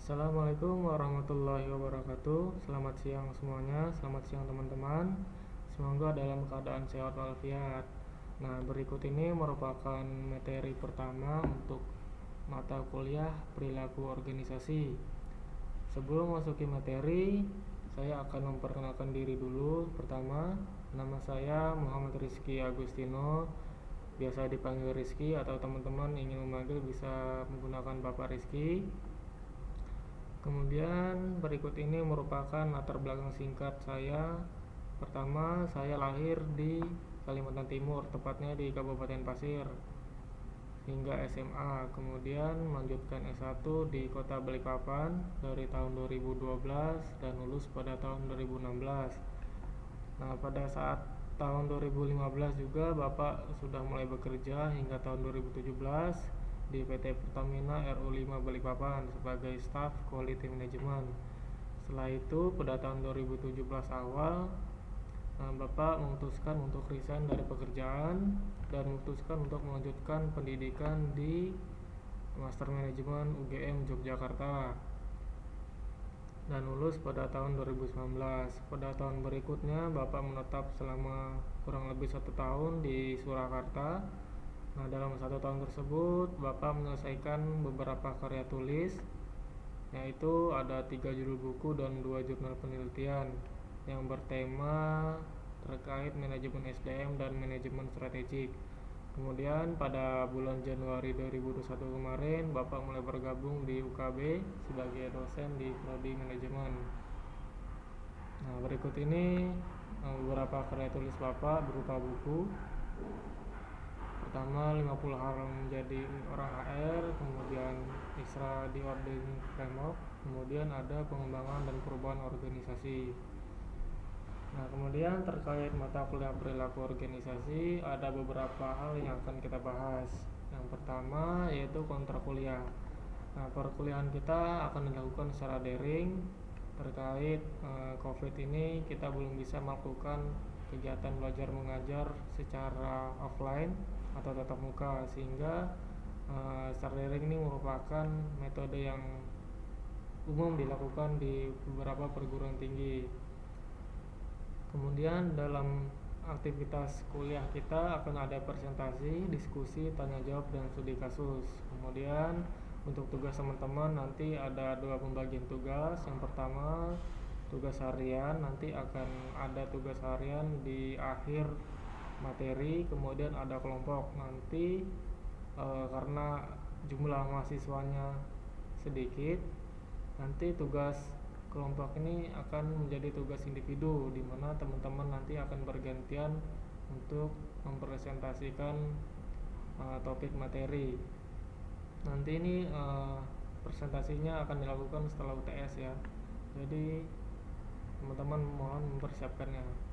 Assalamualaikum warahmatullahi wabarakatuh. Selamat siang semuanya, selamat siang teman-teman. Semoga dalam keadaan sehat walafiat. Nah, berikut ini merupakan materi pertama untuk mata kuliah perilaku organisasi. Sebelum masuki materi, saya akan memperkenalkan diri dulu. Pertama, nama saya Muhammad Rizky Agustino, biasa dipanggil Rizky, atau teman-teman ingin memanggil bisa menggunakan Bapak Rizky. Kemudian berikut ini merupakan latar belakang singkat saya. Pertama, saya lahir di Kalimantan Timur, tepatnya di Kabupaten Pasir, hingga SMA. Kemudian melanjutkan S1 di Kota Balikpapan dari tahun 2012 dan lulus pada tahun 2016. Nah, pada saat tahun 2015 juga Bapak sudah mulai bekerja hingga tahun 2017 di PT Pertamina RU5 Balikpapan sebagai staf quality management. Setelah itu pada tahun 2017 awal, Bapak memutuskan untuk resign dari pekerjaan dan memutuskan untuk melanjutkan pendidikan di Master Management UGM Yogyakarta dan lulus pada tahun 2019. Pada tahun berikutnya Bapak menetap selama kurang lebih 1 tahun di Surakarta. Nah, dalam 1 tahun tersebut Bapak menyelesaikan beberapa karya tulis, yaitu ada 3 judul buku dan 2 jurnal penelitian yang bertema terkait manajemen SDM dan manajemen strategik. Kemudian pada bulan Januari 2021 kemarin Bapak mulai bergabung di UKB sebagai dosen di prodi manajemen. Nah, berikut ini beberapa karya tulis Bapak berupa buku. Pertama, 50 hal menjadi orang HR, kemudian Isra di Ordering Framework, kemudian ada pengembangan dan perubahan organisasi. Nah, kemudian terkait mata kuliah perilaku organisasi, ada beberapa hal yang akan kita bahas. Yang pertama yaitu kontrak kuliah. Nah, perkuliahan kita akan dilakukan secara daring. Terkait COVID ini, kita belum bisa melakukan kegiatan belajar mengajar secara offline atau tatap muka, sehingga secara daring ini merupakan metode yang umum dilakukan di beberapa perguruan tinggi. Kemudian dalam aktivitas kuliah kita akan ada presentasi, diskusi, tanya jawab, dan studi kasus. Kemudian untuk tugas teman-teman nanti ada 2 pembagian tugas. Yang pertama tugas harian, nanti akan ada tugas harian di akhir materi. Kemudian ada kelompok nanti, karena jumlah mahasiswanya sedikit, nanti tugas kelompok ini akan menjadi tugas individu, di mana teman-teman nanti akan bergantian untuk mempresentasikan topik materi. Nanti ini presentasinya akan dilakukan setelah UTS ya. Jadi teman-teman mohon mempersiapkannya.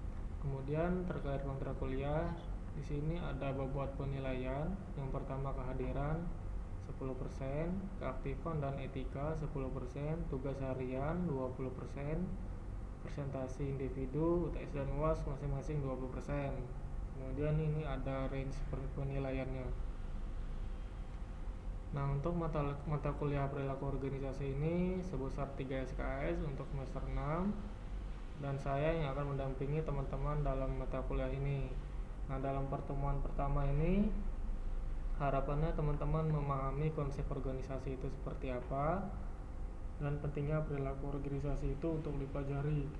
Kemudian terkait kontrak kuliah, di sini ada bobot penilaian. Yang pertama kehadiran 10%, keaktifan dan etika 10%, tugas harian 20%, presentasi individu, UTS dan UAS masing-masing 20%. Kemudian ini ada range penilaiannya. Nah, untuk mata kuliah perilaku organisasi ini sebesar 3 SKS untuk semester 6, dan saya yang akan mendampingi teman-teman dalam mata kuliah ini. Nah, dalam pertemuan pertama ini harapannya teman-teman memahami konsep organisasi itu seperti apa dan pentingnya perilaku organisasi itu untuk dipelajari,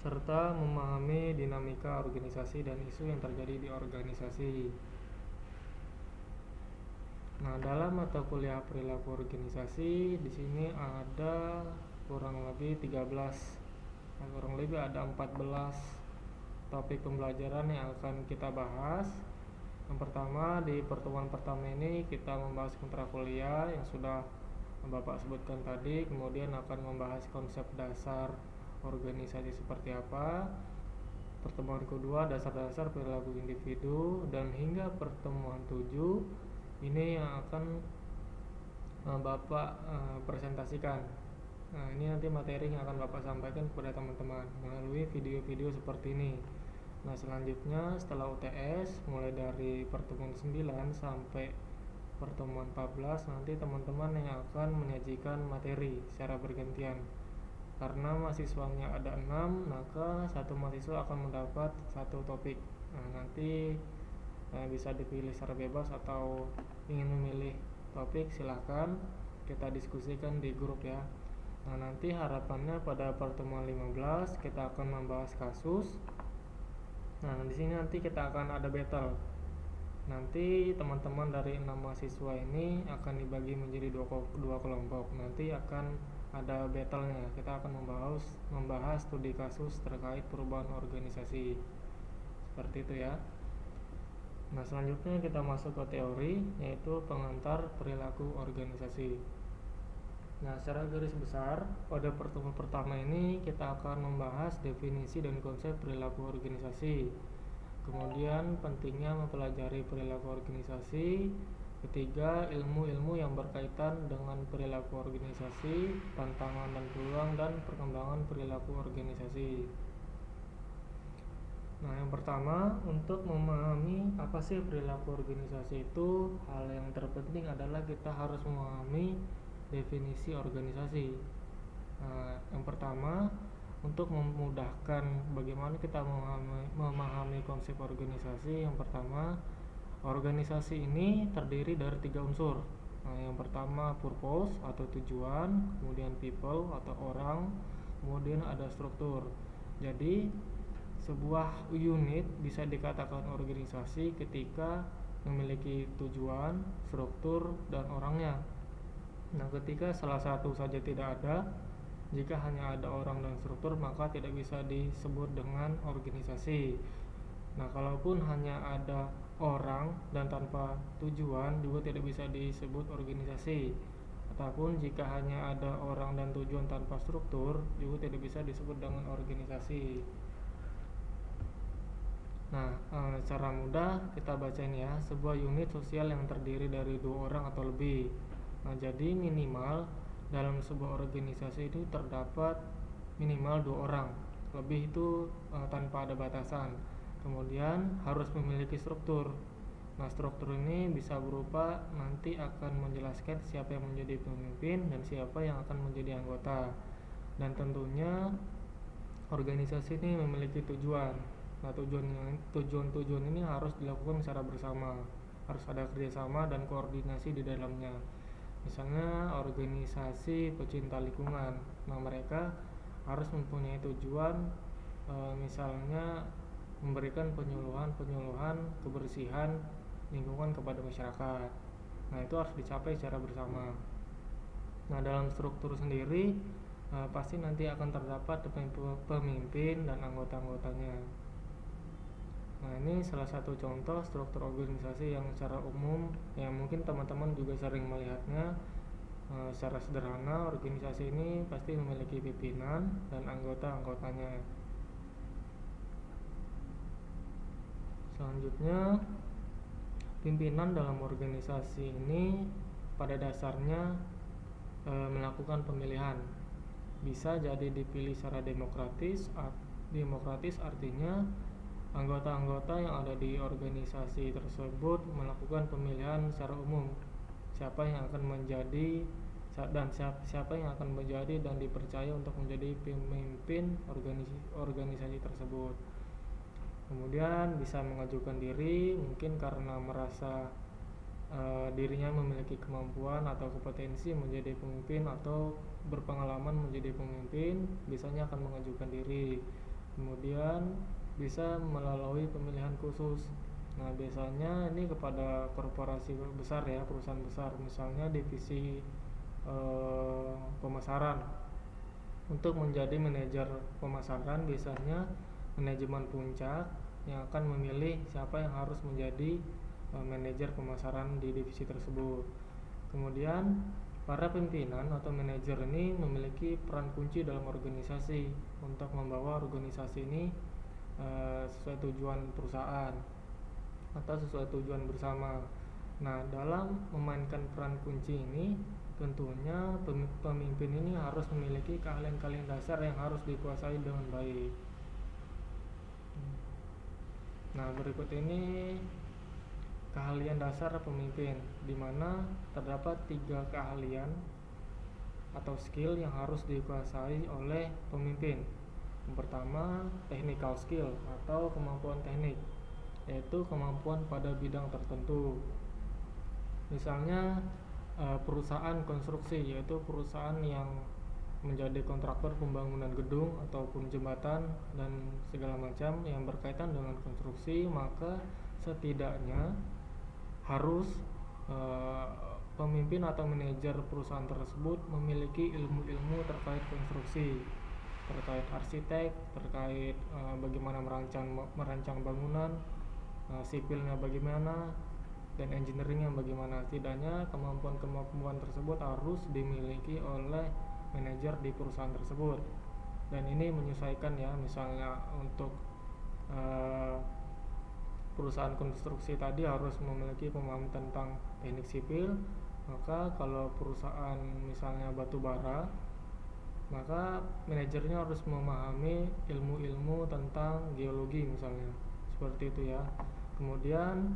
serta memahami dinamika organisasi dan isu yang terjadi di organisasi. Nah, dalam mata kuliah perilaku organisasi di sini ada kurang lebih 14 topik pembelajaran yang akan kita bahas. Yang pertama, di pertemuan pertama ini kita membahas kontrak kuliah yang sudah Bapak sebutkan tadi. Kemudian akan membahas konsep dasar organisasi seperti apa. Pertemuan kedua, dasar-dasar perilaku individu, dan hingga pertemuan 7 ini yang akan Bapak presentasikan. Nah, ini nanti materi yang akan Bapak sampaikan kepada teman-teman melalui video-video seperti ini. Nah, selanjutnya setelah UTS mulai dari pertemuan 9 sampai pertemuan 14 nanti teman-teman yang akan menyajikan materi secara bergantian. Karena mahasiswanya ada 6, maka satu mahasiswa akan mendapat satu topik. Nanti bisa dipilih secara bebas atau ingin memilih topik silahkan kita diskusikan di grup ya. Nanti harapannya pada pertemuan 15 kita akan membahas kasus. Di sini nanti kita akan ada battle. Nanti teman-teman dari 6 mahasiswa ini akan dibagi menjadi dua kelompok. Nanti akan ada battle-nya. Kita akan membahas studi kasus terkait perubahan organisasi. Seperti itu ya. Selanjutnya kita masuk ke teori, yaitu pengantar perilaku organisasi. Secara garis besar, pada pertemuan pertama ini kita akan membahas definisi dan konsep perilaku organisasi. Kemudian pentingnya mempelajari perilaku organisasi. Ketiga, ilmu-ilmu yang berkaitan dengan perilaku organisasi, tantangan dan peluang dan perkembangan perilaku organisasi. Yang pertama, untuk memahami apa sih perilaku organisasi itu, hal yang terpenting adalah kita harus memahami definisi organisasi. Yang pertama, untuk memudahkan bagaimana kita memahami konsep organisasi, yang pertama, organisasi ini terdiri dari 3 unsur. Yang pertama purpose atau tujuan, kemudian people atau orang, kemudian ada struktur. Jadi sebuah unit bisa dikatakan organisasi ketika memiliki tujuan, struktur, dan orangnya. Ketika salah satu saja tidak ada, jika hanya ada orang dan struktur, maka tidak bisa disebut dengan organisasi. Kalaupun hanya ada orang dan tanpa tujuan juga tidak bisa disebut organisasi. Ataupun jika hanya ada orang dan tujuan tanpa struktur juga tidak bisa disebut dengan organisasi. Secara mudah kita bacain ya, sebuah unit sosial yang terdiri dari 2 orang atau lebih. Jadi minimal dalam sebuah organisasi itu terdapat minimal 2 orang, lebih itu tanpa ada batasan. Kemudian harus memiliki struktur. Struktur ini bisa berupa nanti akan menjelaskan siapa yang menjadi pemimpin dan siapa yang akan menjadi anggota. Dan tentunya organisasi ini memiliki tujuan. Tujuan ini harus dilakukan secara bersama, harus ada kerjasama dan koordinasi di dalamnya. Misalnya organisasi pecinta lingkungan, mereka harus mempunyai tujuan, misalnya memberikan penyuluhan kebersihan lingkungan kepada masyarakat. Itu harus dicapai secara bersama. Dalam struktur sendiri pasti nanti akan terdapat pemimpin dan anggota-anggotanya. Ini salah satu contoh struktur organisasi yang secara umum yang mungkin teman-teman juga sering melihatnya. Secara sederhana, organisasi ini pasti memiliki pimpinan dan anggota-anggotanya. Selanjutnya, pimpinan dalam organisasi ini pada dasarnya melakukan pemilihan. Bisa jadi dipilih secara demokratis artinya anggota-anggota yang ada di organisasi tersebut melakukan pemilihan secara umum siapa yang akan menjadi dan dipercaya untuk menjadi pemimpin organisasi tersebut. Kemudian bisa mengajukan diri mungkin karena merasa dirinya memiliki kemampuan atau kompetensi menjadi pemimpin atau berpengalaman menjadi pemimpin, biasanya akan mengajukan diri. Kemudian bisa melalui pemilihan khusus. Biasanya ini kepada korporasi besar ya, perusahaan besar, misalnya divisi pemasaran. Untuk menjadi manajer pemasaran biasanya manajemen puncak yang akan memilih siapa yang harus menjadi manajer pemasaran di divisi tersebut. Kemudian para pimpinan atau manajer ini memiliki peran kunci dalam organisasi untuk membawa organisasi ini sesuai tujuan perusahaan atau sesuai tujuan bersama. Dalam memainkan peran kunci ini tentunya pemimpin ini harus memiliki keahlian-keahlian dasar yang harus dikuasai dengan baik. Berikut ini keahlian dasar pemimpin, di mana terdapat 3 keahlian atau skill yang harus dikuasai oleh pemimpin. Yang pertama, technical skill atau kemampuan teknik, yaitu kemampuan pada bidang tertentu. Misalnya perusahaan konstruksi, yaitu perusahaan yang menjadi kontraktor pembangunan gedung ataupun jembatan dan segala macam yang berkaitan dengan konstruksi, maka setidaknya harus pemimpin atau manajer perusahaan tersebut memiliki ilmu-ilmu terkait konstruksi, terkait arsitek, terkait bagaimana merancang bangunan, sipilnya bagaimana, dan engineeringnya bagaimana. Setidaknya kemampuan-kemampuan tersebut harus dimiliki oleh manajer di perusahaan tersebut, dan ini menyesuaikan ya. Misalnya untuk perusahaan konstruksi tadi harus memiliki pemahaman tentang teknik sipil, maka kalau perusahaan misalnya batu bara, maka manajernya harus memahami ilmu-ilmu tentang geologi misalnya, seperti itu ya. Kemudian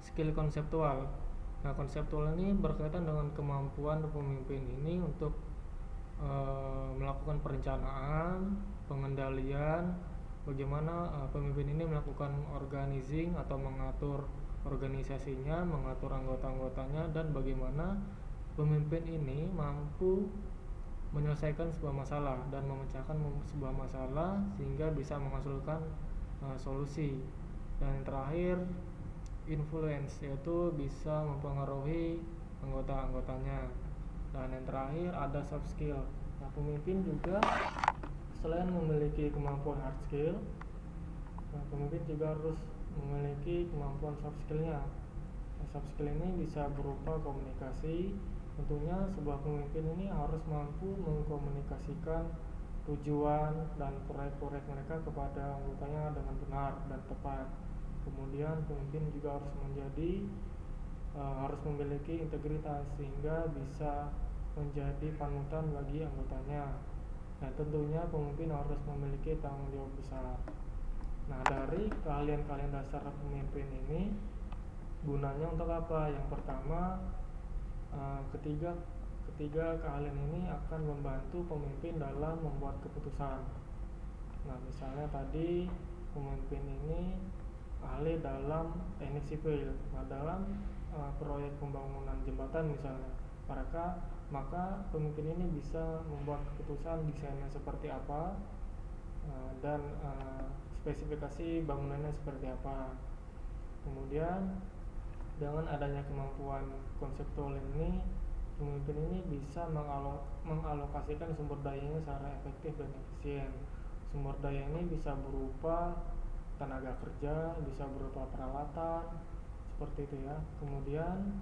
skill konseptual. Nah, konseptual ini berkaitan dengan kemampuan pemimpin ini untuk melakukan perencanaan, pengendalian, bagaimana pemimpin ini melakukan organizing atau mengatur organisasinya, mengatur anggota-anggotanya, dan bagaimana pemimpin ini mampu menyelesaikan sebuah masalah dan memecahkan sebuah masalah sehingga bisa menghasilkan solusi. Dan yang terakhir, influence, yaitu bisa mempengaruhi anggota-anggotanya. Dan yang terakhir ada soft skill. Nah, pemimpin juga selain memiliki kemampuan hard skill, pemimpin juga harus memiliki kemampuan soft skillnya. Nah, soft skill ini bisa berupa komunikasi. Tentunya sebuah pemimpin ini harus mampu mengkomunikasikan tujuan dan proyek-proyek mereka kepada anggotanya dengan benar dan tepat. Kemudian pemimpin juga harus memiliki integritas sehingga bisa menjadi panutan bagi anggotanya. Nah, tentunya pemimpin harus memiliki tanggung jawab besar. Nah, dari keahlian-keahlian dasar pemimpin ini gunanya untuk apa? Yang pertama, ketiga keahlian ini akan membantu pemimpin dalam membuat keputusan. Nah, misalnya tadi pemimpin ini ahli dalam teknik sipil. Nah, dalam proyek pembangunan jembatan misalnya, maka pemimpin ini bisa membuat keputusan desainnya seperti apa, dan spesifikasi bangunannya seperti apa. Kemudian dengan adanya kemampuan konseptual ini, pemimpin ini bisa mengalokasikan sumber dayanya secara efektif dan efisien. Sumber daya ini bisa berupa tenaga kerja, bisa berupa peralatan, seperti itu ya. Kemudian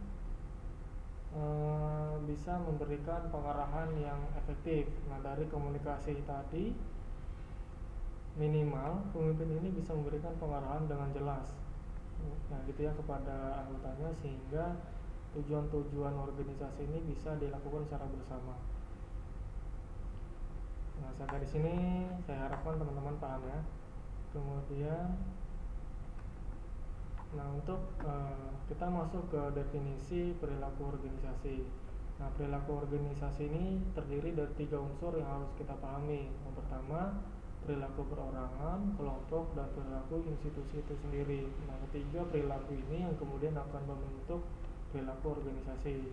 bisa memberikan pengarahan yang efektif. Nah, dari komunikasi tadi, minimal pemimpin ini bisa memberikan pengarahan dengan jelas, nah gitu ya, kepada anggotanya, sehingga tujuan-tujuan organisasi ini bisa dilakukan secara bersama. Nah, sampai di sini saya harapkan teman-teman paham ya. Kemudian, nah untuk kita masuk ke definisi perilaku organisasi. Nah, perilaku organisasi ini terdiri dari 3 unsur yang harus kita pahami. Yang pertama, perilaku perorangan, kelompok, dan perilaku institusi itu sendiri. Nah, ketiga perilaku ini yang kemudian akan membentuk perilaku organisasi.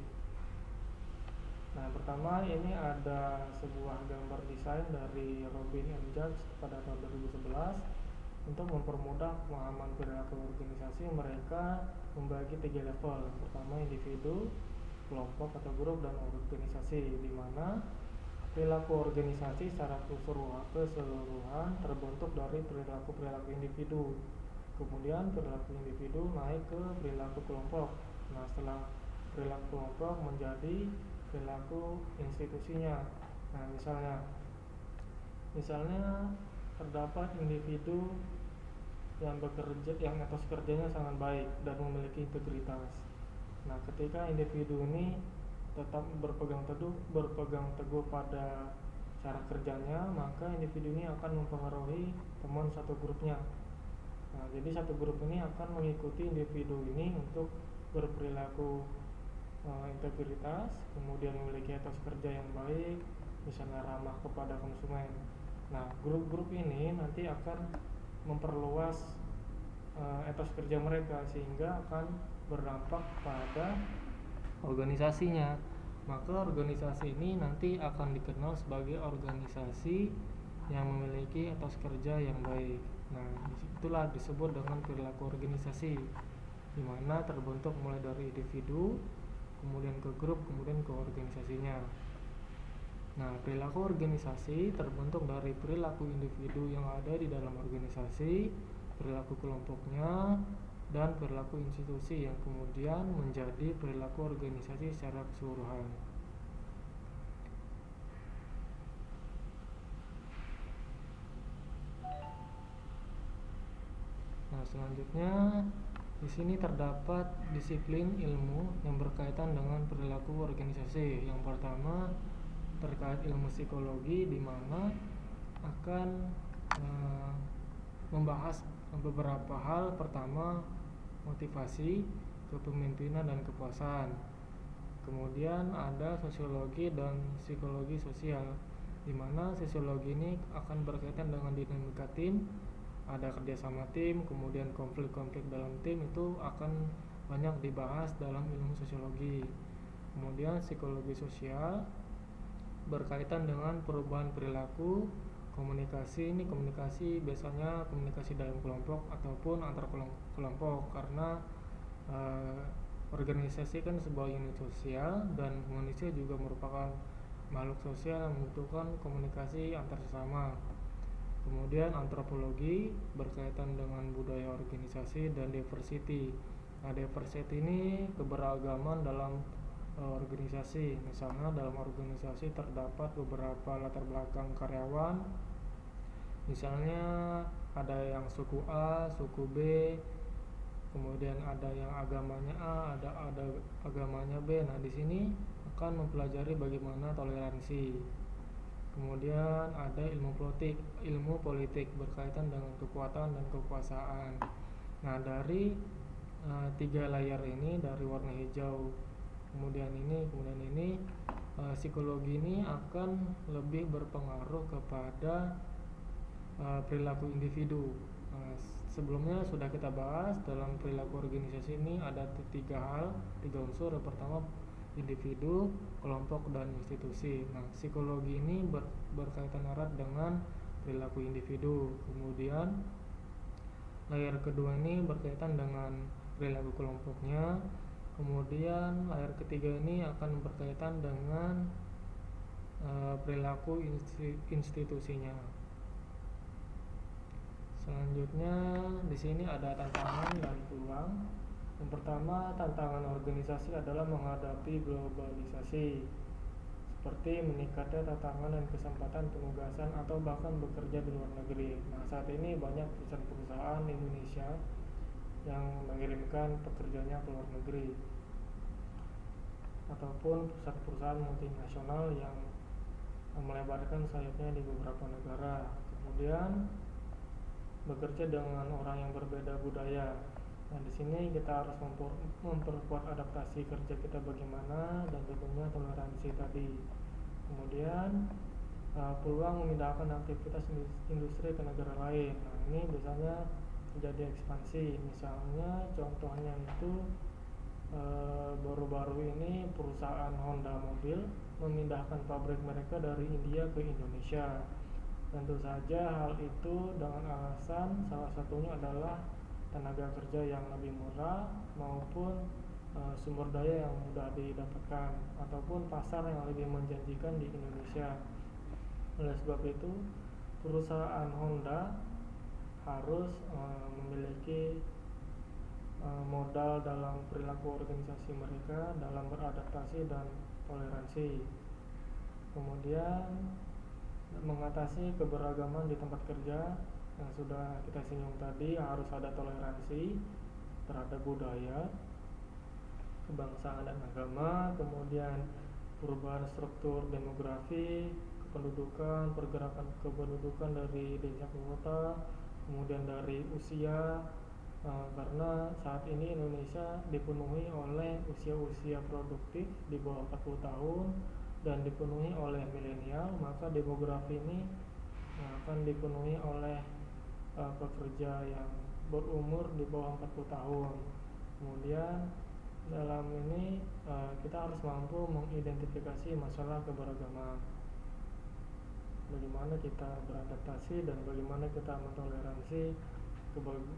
Nah, pertama ini ada sebuah gambar desain dari Robin and Judge pada tahun 2011. Untuk mempermudah pemahaman perilaku organisasi, mereka membagi 3 level. Pertama, individu, kelompok atau grup, dan organisasi, di mana perilaku organisasi secara keseluruhan terbentuk dari perilaku individu. Kemudian perilaku individu naik ke perilaku kelompok. Nah, setelah perilaku kelompok menjadi perilaku institusinya. Nah, misalnya terdapat individu yang etos kerjanya sangat baik dan memiliki integritas. Nah, ketika individu ini tetap berpegang teguh pada cara kerjanya, maka individu ini akan mempengaruhi teman satu grupnya. Nah, jadi satu grup ini akan mengikuti individu ini untuk berperilaku integritas, kemudian memiliki etos kerja yang baik, misalnya ramah kepada konsumen. Nah, grup-grup ini nanti akan memperluas etos kerja mereka sehingga akan berdampak pada organisasinya. Maka organisasi ini nanti akan dikenal sebagai organisasi yang memiliki etos kerja yang baik. Nah, itulah disebut dengan perilaku organisasi, di mana terbentuk mulai dari individu, kemudian ke grup, kemudian ke organisasinya. Nah, perilaku organisasi terbentuk dari perilaku individu yang ada di dalam organisasi, perilaku kelompoknya, dan perilaku institusi yang kemudian menjadi perilaku organisasi secara keseluruhan. Nah, selanjutnya di sini terdapat disiplin ilmu yang berkaitan dengan perilaku organisasi. Yang pertama terkait ilmu psikologi, di mana akan membahas beberapa hal. Pertama, motivasi, kepemimpinan dan kepuasan. Kemudian ada sosiologi dan psikologi sosial, di mana sosiologi ini akan berkaitan dengan dinamika tim, ada kerjasama tim, kemudian konflik-konflik dalam tim itu akan banyak dibahas dalam ilmu sosiologi. Kemudian psikologi sosial berkaitan dengan perubahan perilaku, komunikasi. Ini komunikasi biasanya komunikasi dalam kelompok ataupun antar kelompok, karena organisasi kan sebuah unit sosial dan manusia juga merupakan makhluk sosial yang membutuhkan komunikasi antar sesama. Kemudian antropologi berkaitan dengan budaya organisasi dan diversity. Nah, diversity ini keberagaman dalam organisasi. Misalnya dalam organisasi terdapat beberapa latar belakang karyawan. Misalnya ada yang suku A, suku B, kemudian ada yang agamanya A, ada agamanya B. Nah, di sini akan mempelajari bagaimana toleransi. Kemudian ada ilmu politik berkaitan dengan kekuatan dan kekuasaan. Nah, dari tiga layar ini, dari warna hijau, kemudian ini, psikologi ini akan lebih berpengaruh kepada perilaku individu. Sebelumnya sudah kita bahas dalam perilaku organisasi ini ada tiga unsur. Yang pertama individu, kelompok, dan institusi. Nah, psikologi ini berkaitan erat dengan perilaku individu. Kemudian layar kedua ini berkaitan dengan perilaku kelompoknya. Kemudian layar ketiga ini akan berkaitan dengan perilaku institusinya. Selanjutnya di sini ada tantangan dan peluang. Yang pertama, tantangan organisasi adalah menghadapi globalisasi, seperti meningkatnya tantangan dan kesempatan penugasan atau bahkan bekerja di luar negeri. Nah, saat ini banyak perusahaan-perusahaan di Indonesia yang mengirimkan pekerjanya ke luar negeri, ataupun perusahaan-perusahaan multinasional yang melebarkan sayapnya di beberapa negara. Kemudian bekerja dengan orang yang berbeda budaya. Nah, di sini kita harus memperkuat adaptasi kerja kita bagaimana, dan tentunya toleransi tadi. Kemudian peluang memindahkan aktivitas industri ke negara lain. Nah, ini biasanya terjadi ekspansi. Misalnya contohnya itu baru-baru ini perusahaan Honda mobil memindahkan pabrik mereka dari India ke Indonesia. Tentu saja hal itu dengan alasan salah satunya adalah tenaga kerja yang lebih murah maupun sumber daya yang mudah didapatkan ataupun pasar yang lebih menjanjikan di Indonesia. Oleh sebab itu, perusahaan Honda harus memiliki modal dalam perilaku organisasi mereka dalam beradaptasi dan toleransi. Kemudian mengatasi keberagaman di tempat kerja yang sudah kita singgung tadi, harus ada toleransi terhadap budaya, kebangsaan dan agama. Kemudian perubahan struktur demografi, kependudukan, pergerakan kependudukan dari desa ke kota, kemudian dari usia, karena saat ini Indonesia dipenuhi oleh usia-usia produktif di bawah 40 tahun dan dipenuhi oleh milenial, maka demografi ini akan dipenuhi oleh pekerja yang berumur di bawah 40 tahun. Kemudian dalam ini kita harus mampu mengidentifikasi masalah keberagaman, bagaimana kita beradaptasi dan bagaimana kita mentoleransi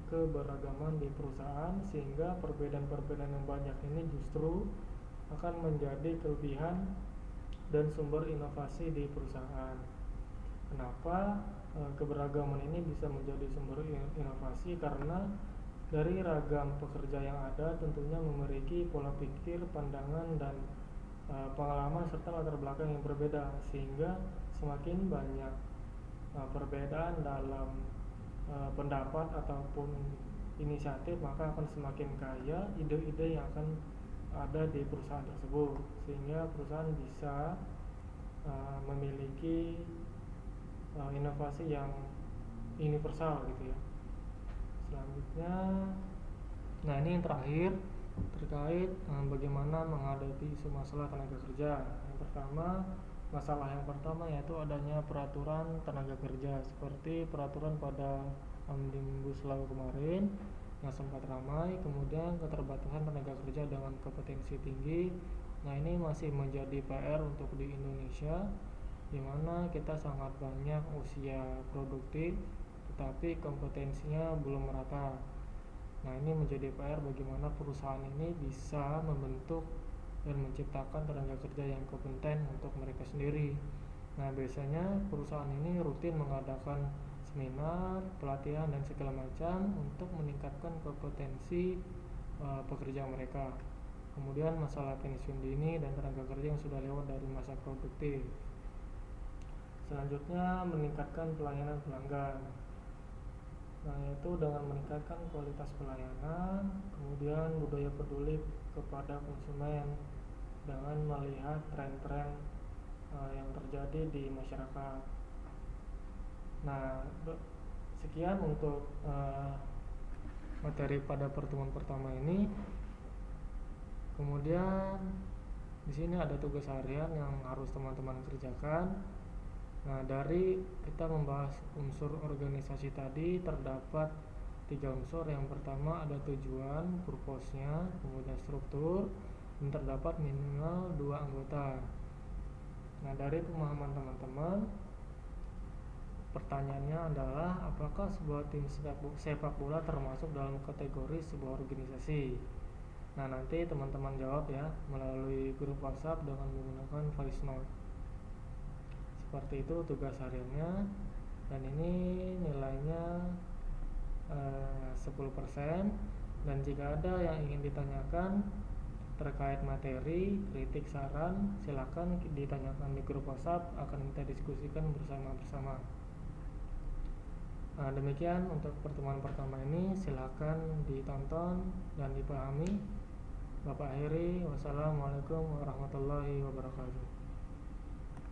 keberagaman di perusahaan, sehingga perbedaan-perbedaan yang banyak ini justru akan menjadi kelebihan dan sumber inovasi di perusahaan. Kenapa keberagaman ini bisa menjadi sumber inovasi? Karena dari ragam pekerja yang ada tentunya memiliki pola pikir, pandangan, dan pengalaman serta latar belakang yang berbeda, sehingga semakin banyak perbedaan dalam pendapat ataupun inisiatif, maka akan semakin kaya ide-ide yang akan ada di perusahaan tersebut, sehingga perusahaan bisa memiliki inovasi yang universal gitu ya. Selanjutnya, nah ini yang terakhir terkait bagaimana menghadapi isu masalah tenaga kerja. Masalah yang pertama yaitu adanya peraturan tenaga kerja, seperti peraturan pada Omnibus Law kemarin yang sempat ramai. Kemudian keterbatasan tenaga kerja dengan kompetensi tinggi. Nah ini masih menjadi PR untuk di Indonesia, di mana kita sangat banyak usia produktif tetapi kompetensinya belum merata. Nah ini menjadi PR bagaimana perusahaan ini bisa membentuk dan menciptakan tenaga kerja yang kompeten untuk mereka sendiri. Nah biasanya perusahaan ini rutin mengadakan seminar, pelatihan, dan segala macam untuk meningkatkan kompetensi pekerja mereka. Kemudian masalah pensiun dini dan tenaga kerja yang sudah lewat dari masa produktif. Selanjutnya, meningkatkan pelayanan pelanggan. Nah, yaitu dengan meningkatkan kualitas pelayanan, kemudian budaya peduli kepada konsumen dengan melihat tren-tren yang terjadi di masyarakat. Nah, sekian untuk materi pada pertemuan pertama ini. Kemudian di sini ada tugas harian yang harus teman-teman kerjakan. Nah, dari kita membahas unsur organisasi tadi terdapat 3 unsur. Yang pertama ada tujuan, purpose-nya, kemudian struktur, dan terdapat minimal 2 anggota. Nah, dari pemahaman teman-teman, pertanyaannya adalah apakah sebuah tim sepak bola termasuk dalam kategori sebuah organisasi? Nah, nanti teman-teman jawab ya melalui grup WhatsApp dengan menggunakan voice note. Seperti itu tugas hariannya, dan ini nilainya 10%. Dan jika ada yang ingin ditanyakan terkait materi, kritik, saran, silakan ditanyakan di grup WhatsApp, akan kita diskusikan bersama-sama. Nah, demikian untuk pertemuan pertama ini, silakan ditonton dan dipahami. Bapak akhiri, wassalamualaikum warahmatullahi wabarakatuh.